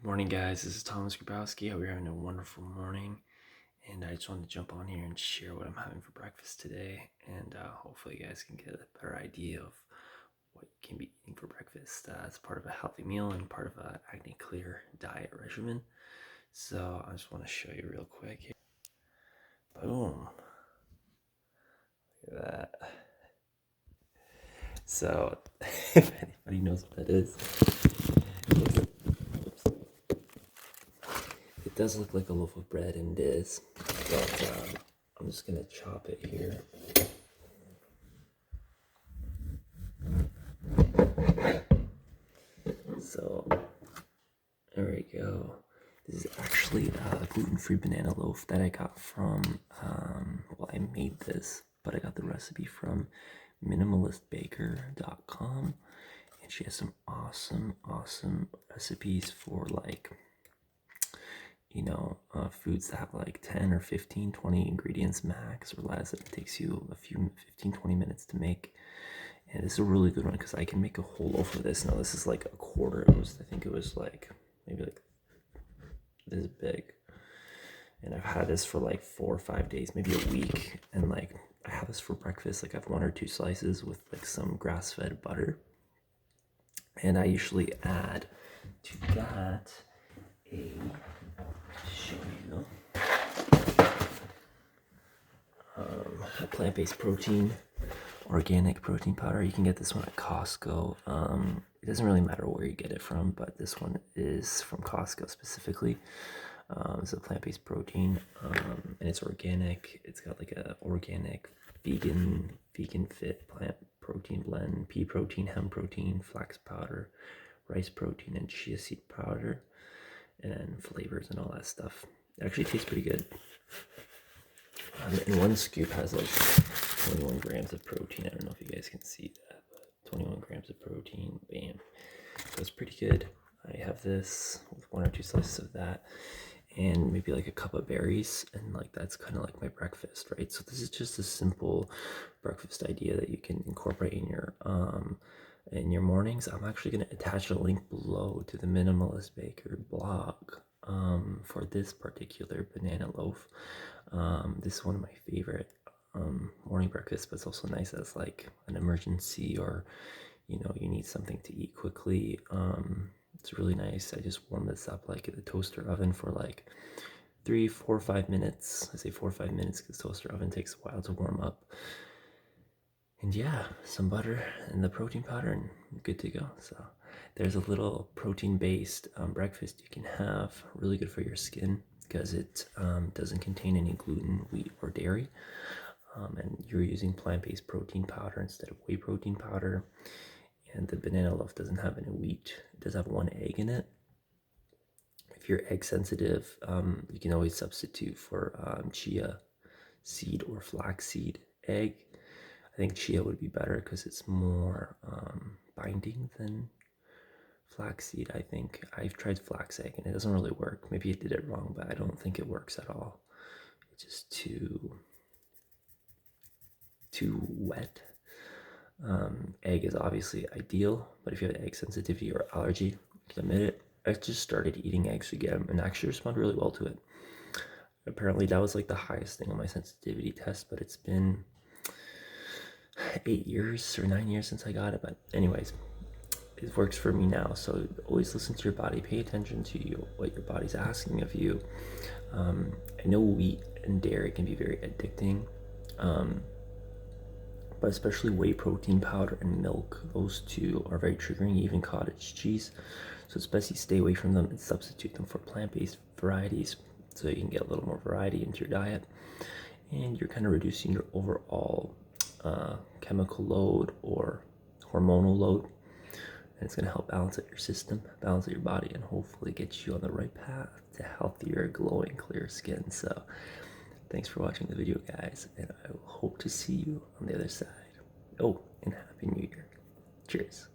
Morning, guys. This is Thomas Grabowski. Hope you're having a wonderful morning. And I just wanted to jump on here and share what I'm having for breakfast today. And hopefully, you guys can get a better idea of what you can be eating for breakfast as part of a healthy meal and part of a acne clear diet regimen. So I just want to show you real quick here. Boom. Look at that. So, if anybody knows what that is, it does look like a loaf of bread, and it is, but I'm just gonna chop it here. So there we go. This is actually a gluten-free banana loaf that I got from, well, I made this, but I got the recipe from minimalistbaker.com, and she has some awesome recipes for foods that have like 10 or 15, 20 ingredients max or less. It takes you a few 15-20 minutes to make. And this is a really good one because I can make a whole loaf of this. Now this is like a quarter. I think it was like maybe like this big. And I've had this for like 4 or 5 days, maybe a week. And like I have this for breakfast. Like I have 1 or 2 slices with like some grass-fed butter. And I usually add to that a plant-based protein, organic protein powder. You can get this one at Costco. It doesn't really matter where you get it from, but this one is from Costco specifically. It's a plant-based protein, and it's organic. It's got like a organic vegan fit plant protein blend, pea protein, hemp protein, flax powder, rice protein, and chia seed powder, and flavors and all that stuff. It actually tastes pretty good. And 1 scoop has like 21 grams of protein. I don't know if you guys can see that, but 21 grams of protein, bam. So it's pretty good. I have this with 1 or 2 slices of that and maybe like a cup of berries, and like that's kind of like my breakfast, right? So this is just a simple breakfast idea that you can incorporate in your mornings. I'm actually going to attach a link below to the Minimalist Baker blog for this particular banana loaf. This is one of my favorite morning breakfasts, but it's also nice as like an emergency, or you need something to eat quickly. It's really nice. I just warm this up like in the toaster oven for like 3, 4, 5 minutes. I say 4 or 5 minutes because the toaster oven takes a while to warm up. And yeah, some butter and the protein powder, and good to go. So there's a little protein-based breakfast you can have, really good for your skin because it doesn't contain any gluten, wheat, or dairy. And you're using plant-based protein powder instead of whey protein powder. And the banana loaf doesn't have any wheat. It does have 1 egg in it. If you're egg sensitive, you can always substitute for chia seed or flax seed egg. I think chia would be better because it's more binding than flaxseed. I think I've tried flax egg and it doesn't really work. Maybe I did it wrong, but I don't think it works at all. It's just too wet. Egg is obviously ideal, but if you have egg sensitivity or allergy, you can admit it. I just started eating eggs again and actually respond really well to it. Apparently that was like the highest thing on my sensitivity test, but it's been 8 years or 9 years since I got it. But anyways, it works for me now. So always listen to your body, pay attention to what your body's asking of you. I know wheat and dairy can be very addicting, but especially whey protein powder and milk, those two are very triggering, even cottage cheese. So it's best you stay away from them and substitute them for plant-based varieties so you can get a little more variety into your diet, and you're kind of reducing your overall chemical load or hormonal load, and it's going to help balance out your system, balance out your body, and hopefully get you on the right path to healthier, glowing, clear skin. So thanks for watching the video, guys, and I will hope to see you on the other side. Oh, and Happy New Year. Cheers.